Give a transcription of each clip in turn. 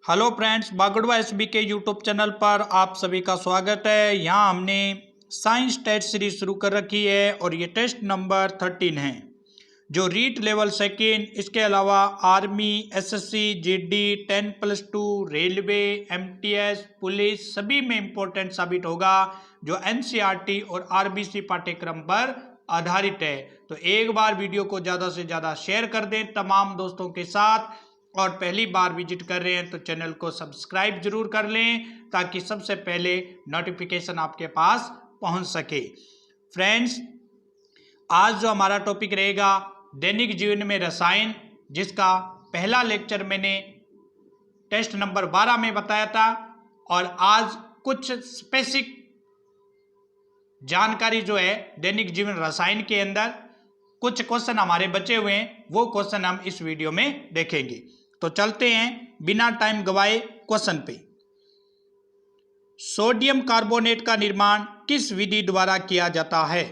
Hello friends, बागड़वा SB के YouTube channel पर आप सभी का स्वागत है। यहाँ हमने साइंस टेस्ट सीरीज शुरू कर रखी है और ये टेस्ट नंबर 13 है जो रीट लेवल सेकेंड, इसके अलावा army, SSC, GD, 10+2, railway, MTS, police सभी में इम्पोर्टेंट साबित होगा, जो एनसीईआरटी और आरबीसी पाठ्यक्रम पर आधारित है। तो एक बार वीडियो को ज़्यादा से ज़्यादा शेयर कर दें तमाम दोस्तों के साथ, और पहली बार विजिट कर रहे हैं तो चैनल को सब्सक्राइब जरूर कर लें ताकि सबसे पहले नोटिफिकेशन आपके पास पहुंच सके। फ्रेंड्स, आज जो हमारा टॉपिक रहेगा दैनिक जीवन में रसायन, जिसका पहला लेक्चर मैंने टेस्ट नंबर 12 में बताया था, और आज कुछ स्पेसिफिक जानकारी जो है दैनिक जीवन रसायन के अंदर कुछ क्वेश्चन हमारे बचे हुए हैं, वो क्वेश्चन हम इस वीडियो में देखेंगे। तो चलते हैं बिना टाइम गवाए क्वेश्चन पे। सोडियम कार्बोनेट का निर्माण किस विधि द्वारा किया जाता है?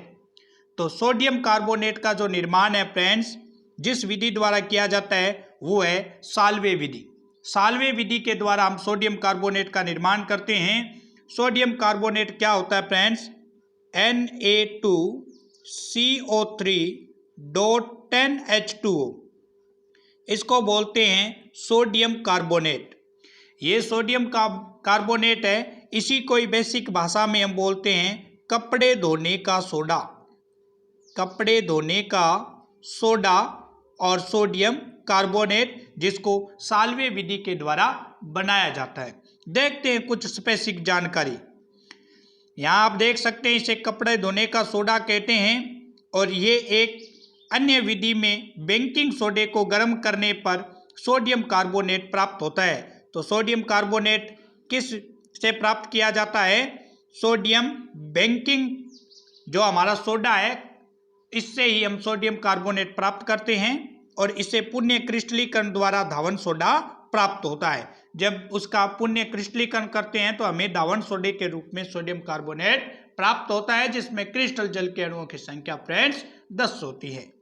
तो सोडियम कार्बोनेट का जो निर्माण है फ्रेंड्स, जिस विधि द्वारा किया जाता है वो है साल्वे विधि। साल्वे विधि के द्वारा हम सोडियम कार्बोनेट का निर्माण करते हैं। सोडियम कार्बोनेट क्या होता है फ्रेंड्स? Na2CO3.10H2O, इसको बोलते हैं सोडियम कार्बोनेट। ये सोडियम कार्बोनेट है, इसी को बेसिक भाषा में हम बोलते हैं कपड़े धोने का सोडा। कपड़े धोने का सोडा और सोडियम कार्बोनेट, जिसको साल्वे विधि के द्वारा बनाया जाता है। देखते हैं कुछ स्पेसिफिक जानकारी। यहाँ आप देख सकते हैं, इसे कपड़े धोने का सोडा कहते हैं, और ये एक अन्य विधि में बेकिंग सोडे को गर्म करने पर सोडियम कार्बोनेट प्राप्त होता है। तो सोडियम कार्बोनेट किस से प्राप्त किया जाता है? सोडियम बेकिंग जो हमारा सोडा है, इससे ही हम सोडियम कार्बोनेट प्राप्त करते हैं, और इसे पुण्य क्रिस्टलीकरण द्वारा धावन सोडा प्राप्त होता है। जब उसका पुण्य क्रिस्टलीकरण करते हैं तो हमें धावन सोडे के रूप में सोडियम कार्बोनेट प्राप्त होता है, जिसमें क्रिस्टल जल के अणुओं की संख्या फ्रेंड्स 10 होती है।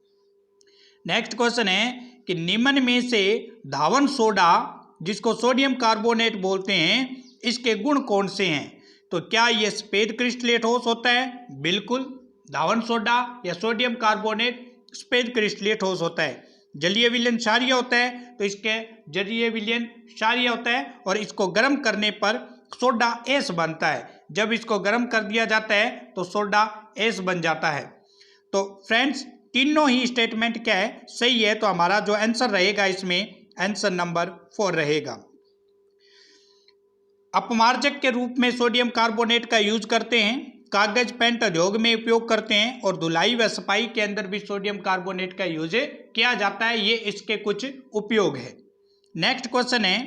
नेक्स्ट क्वेश्चन है कि निम्न में से धावन सोडा, जिसको सोडियम कार्बोनेट बोलते हैं, इसके गुण कौन से हैं? तो क्या यह सफेद क्रिस्टलेट ठोस होता है? बिल्कुल, धावन सोडा या सोडियम कार्बोनेट सफेद क्रिस्टलेट ठोस होता है। जलीय विलयन क्षारीय होता है, तो इसके जलीय विलयन क्षारीय होता है, और इसको गर्म करने पर सोडा एस बनता है। जब इसको गर्म कर दिया जाता है तो सोडा एस बन जाता है। तो फ्रेंड्स, तीनों ही स्टेटमेंट क्या है? सही है। तो हमारा जो आंसर रहेगा इसमें आंसर नंबर 4 रहेगा। अपमार्जक के रूप में सोडियम कार्बोनेट का यूज करते हैं, कागज पेंट उद्योग में उपयोग करते हैं, और धुलाई व सफाई के अंदर भी सोडियम कार्बोनेट का यूज किया जाता है। ये इसके कुछ उपयोग है। नेक्स्ट क्वेश्चन है,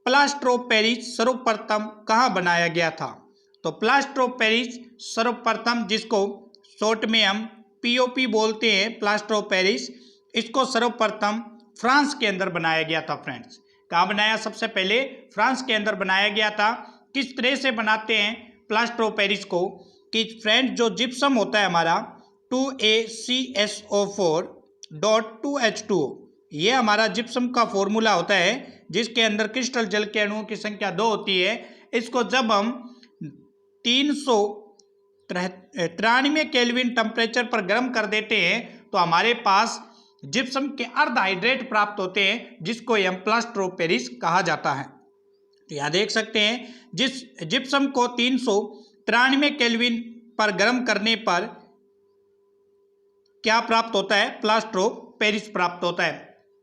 प्लास्टर ऑफ पेरिस सर्वप्रथम कहाँ बनाया गया था? तो प्लास्टर ऑफ पेरिस सर्वप्रथम, जिसको शॉर्ट में हम पीओपी बोलते हैं, प्लास्टर ऑफ पेरिस, इसको सर्वप्रथम फ्रांस के अंदर बनाया गया था। फ्रेंड्स, कहाँ बनाया? सबसे पहले फ्रांस के अंदर बनाया गया था। किस तरह से बनाते हैं प्लास्टर ऑफ पेरिस को? कि फ्रेंड्स, जो जिप्सम होता है हमारा 2ACSO4.2H2O, ये हमारा जिप्सम का फॉर्मूला होता है, जिसके अंदर क्रिस्टल जल के अणुओं की संख्या 2 होती है। इसको जब हम 393 केल्विन टेम्परेचर पर गर्म कर देते हैं तो हमारे पास जिप्सम के अर्धहाइड्रेट प्राप्त होते हैं, जिसको हम प्लास्टर ऑफ पेरिस कहा जाता है। तो यहाँ देख सकते हैं, जिस जिप्सम को 393 केल्विन पर गर्म करने पर क्या प्राप्त होता है? प्लास्टर ऑफ पेरिस प्राप्त होता है।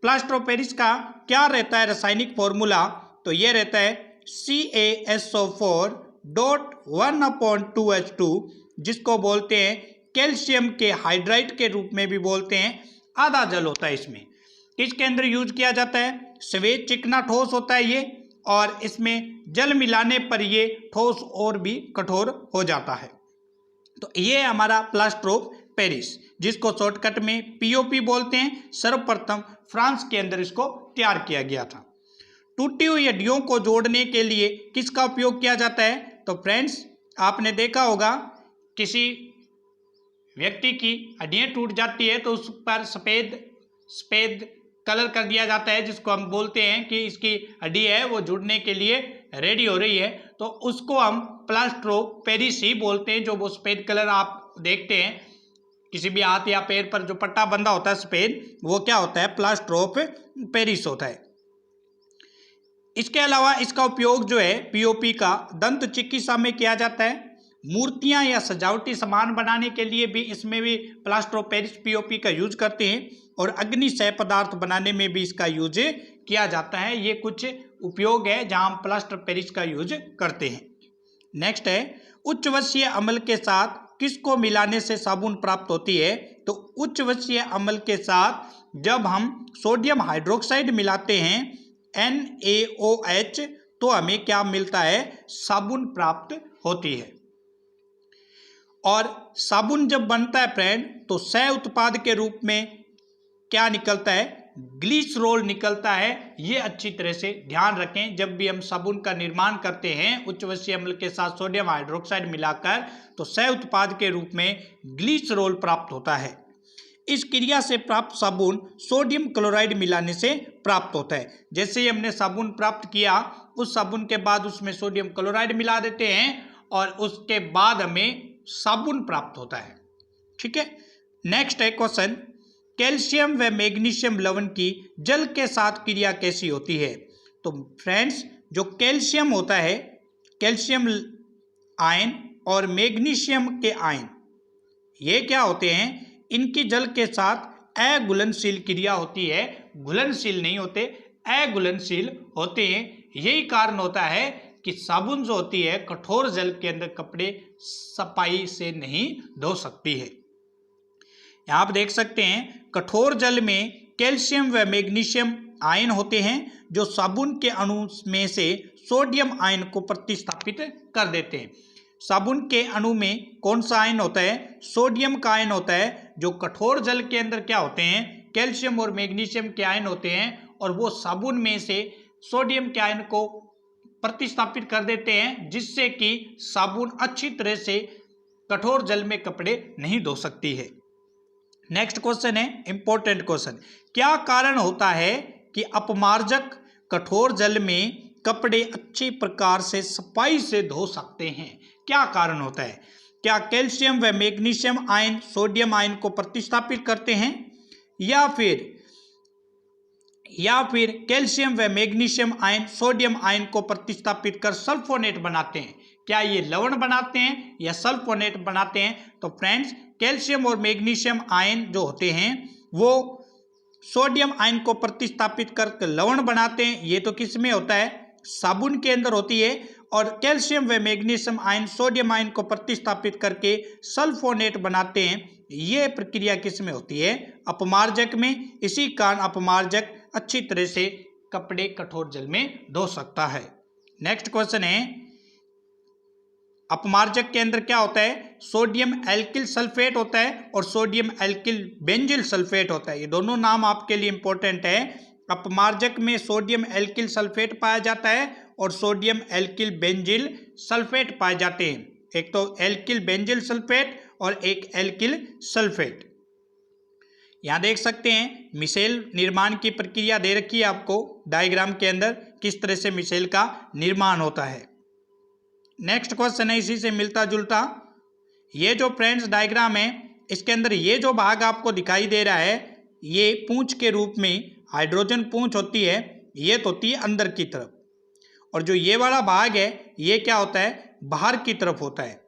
प्लास्टर ऑफ पेरिस का क्या रहता है रासायनिक फॉर्मूला? तो ये रहता है CaSO4.1/2H2, जिसको बोलते हैं कैल्शियम के हाइड्राइड के रूप में भी बोलते हैं। आधा जल होता है इसमें। किसके अंदर यूज किया जाता है? श्वेत चिकना ठोस होता है ये, और इसमें जल मिलाने पर ये ठोस और भी कठोर हो जाता है। तो ये हमारा प्लास्टर ऑफ पेरिस, जिसको शॉर्टकट में पीओपी बोलते हैं, सर्वप्रथम फ्रांस के अंदर इसको तैयार किया गया था। टूटी हुई हड्डियों को जोड़ने के लिए किसका उपयोग किया जाता है? तो फ्रेंड्स, आपने देखा होगा, किसी व्यक्ति की हड्डियां टूट जाती है तो उस पर सफेद कलर कर दिया जाता है, जिसको हम बोलते हैं कि इसकी हड्डी है वो जुड़ने के लिए रेडी हो रही है, तो उसको हम प्लास्टर ऑफ पेरिस ही बोलते हैं। जो वो सफेद कलर आप देखते हैं किसी भी हाथ या पैर पर जो पट्टा बंधा होता है सफेद, वो क्या होता है, प्लास्टर ऑफ पेरिस होता है। इसके अलावा इसका उपयोग जो है पीओपी का दंत चिकित्सा में किया जाता है। मूर्तियां या सजावटी सामान बनाने के लिए भी इसमें भी प्लास्टर ऑफ पेरिस पीओपी का यूज करते हैं, और अग्निशय पदार्थ बनाने में भी इसका यूज किया जाता है। ये कुछ उपयोग है जहां हम प्लास्टर पेरिस का यूज करते हैं। नेक्स्ट है, उच्च वसीय अम्ल के साथ किसको मिलाने से साबुन प्राप्त होती है? तो उच्च वसीय अम्ल के साथ जब हम सोडियम हाइड्रोक्साइड मिलाते हैं NaOH, तो हमें क्या मिलता है, साबुन प्राप्त होती है। और साबुन जब बनता है फ्रेंड, तो सह उत्पाद के रूप में क्या निकलता है, ग्लिसरॉल निकलता है। ये अच्छी तरह से ध्यान रखें, जब भी हम साबुन का निर्माण करते हैं उच्च वसीय अम्ल के साथ सोडियम हाइड्रोक्साइड मिलाकर, तो सह उत्पाद के रूप में ग्लिसरॉल प्राप्त होता है। इस क्रिया से प्राप्त साबुन सोडियम क्लोराइड मिलाने से प्राप्त होता है। जैसे ही हमने साबुन प्राप्त किया, उस साबुन के बाद उसमें सोडियम क्लोराइड मिला देते हैं और उसके बाद हमें साबुन प्राप्त होता है। ठीक है। नेक्स्ट है क्वेश्चन, कैल्शियम व मैग्नीशियम लवण की जल के साथ क्रिया कैसी होती है? तो फ्रेंड्स, जो कैल्शियम होता है, कैल्शियम आयन और मैग्नीशियम के आयन, ये क्या होते हैं, इनकी जल के साथ अघुलनशील क्रिया होती है। घुलनशील नहीं होते, अघुलनशील होते हैं। यही कारण होता है कि साबुन जो होती है कठोर जल के अंदर कपड़े सफाई से नहीं धो सकती है। यहाँ आप देख सकते हैं, कठोर जल में कैल्शियम व मैग्नीशियम आयन होते हैं जो साबुन के अणु में से सोडियम आयन को प्रतिस्थापित कर देते हैं। साबुन के अणु में कौन सा आयन होता है, सोडियम का आयन होता है। जो कठोर जल के अंदर क्या होते हैं, कैल्शियम और मैग्नीशियम के आयन होते हैं, और वो साबुन में से सोडियम के आयन को प्रतिस्थापित कर देते हैं, जिससे कि साबुन अच्छी तरह से कठोर जल में कपड़े नहीं धो सकती है। नेक्स्ट क्वेश्चन है इंपॉर्टेंट क्वेश्चन, क्या कारण होता है कि अपमार्जक कठोर जल में कपड़े अच्छे प्रकार से सफाई से धो सकते हैं? क्या कारण होता है? क्या कैल्शियम व मैग्नीशियम आयन सोडियम आयन को प्रतिस्थापित करते हैं, या फिर कैल्शियम व मैग्नीशियम आयन सोडियम आयन को प्रतिस्थापित कर सल्फोनेट बनाते हैं? क्या ये लवण बनाते हैं या सल्फोनेट बनाते हैं? तो फ्रेंड्स, कैल्शियम और मैग्नीशियम आयन जो होते हैं वो सोडियम आयन को प्रतिस्थापित करके लवण बनाते हैं। ये तो किस में होता है, साबुन के अंदर होती है। और कैल्शियम व मैग्नीशियम आयन सोडियम आयन को प्रतिस्थापित करके सल्फोनेट बनाते हैं। ये प्रक्रिया किस में होती है, अपमार्जक में। इसी कारण अपमार्जक अच्छी तरह से कपड़े कठोर जल में धो सकता है। नेक्स्ट क्वेश्चन है, अपमार्जक के अंदर क्या होता है, सोडियम एल्किल सल्फेट होता है और सोडियम एल्किल बेंजिल सल्फेट होता है। ये दोनों नाम आपके लिए इंपॉर्टेंट है। अपमार्जक में सोडियम एल्किल सल्फेट पाया जाता है और सोडियम एल्किल बेंजिल सल्फेट पाए जाते हैं। एक तो एल्किल बेंजिल सल्फेट और एक एल्किल सल्फेट। यहाँ देख सकते हैं मिसेल निर्माण की प्रक्रिया दे रखी है आपको डायग्राम के अंदर, किस तरह से मिसेल का निर्माण होता है। नेक्स्ट क्वेश्चन है इसी से मिलता जुलता, ये जो फ्रेंड्स डायग्राम है इसके अंदर ये जो भाग आपको दिखाई दे रहा है, ये पूंछ के रूप में हाइड्रोजन पूंछ होती है। ये तो होती है अंदर की तरफ, और जो ये वाला भाग है ये क्या होता है, बाहर की तरफ होता है।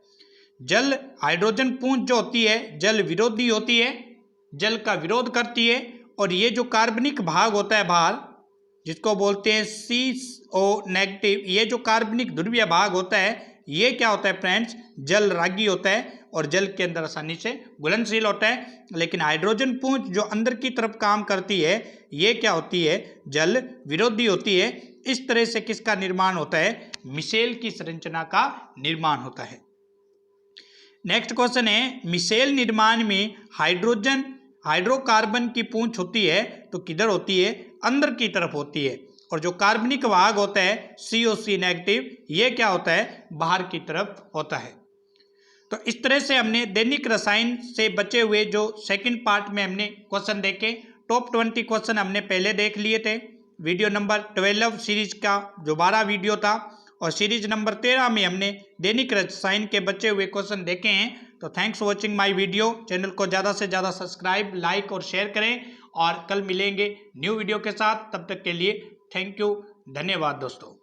जल हाइड्रोजन पूंछ जो होती है जल विरोधी होती है, जल का विरोध करती है। और ये जो कार्बनिक भाग होता है बाहर, जिसको बोलते हैं CO नेगेटिव, ये जो कार्बनिक ध्रुवीय भाग होता है ये क्या होता है फ्रेंड्स, जल रागी होता है और जल के अंदर आसानी से घुलनशील होता है। लेकिन हाइड्रोजन पूंछ जो अंदर की तरफ काम करती है ये क्या होती है, जल विरोधी होती है। इस तरह से किसका निर्माण होता है, मिसेल की संरचना का निर्माण होता है। नेक्स्ट क्वेश्चन है, मिसेल निर्माण में हाइड्रोकार्बन की पूंछ होती है तो किधर होती है, अंदर की तरफ होती है। और जो कार्बनिक भाग होता है COC नेगेटिव, ये क्या होता है, बाहर की तरफ होता है। तो इस तरह से हमने दैनिक रसायन से बचे हुए जो सेकंड पार्ट में हमने क्वेश्चन देखे, टॉप 20 क्वेश्चन हमने पहले देख लिए थे वीडियो नंबर 12 सीरीज का जो 12 वीडियो था, और सीरीज नंबर 13 में हमने दैनिक रसायन के बचे हुए क्वेश्चन देखे हैं। तो thanks for watching my video. Channel को ज़्यादा से ज़्यादा सब्सक्राइब, लाइक और शेयर करें, और कल मिलेंगे न्यू वीडियो के साथ। तब तक के लिए थैंक यू, धन्यवाद दोस्तों।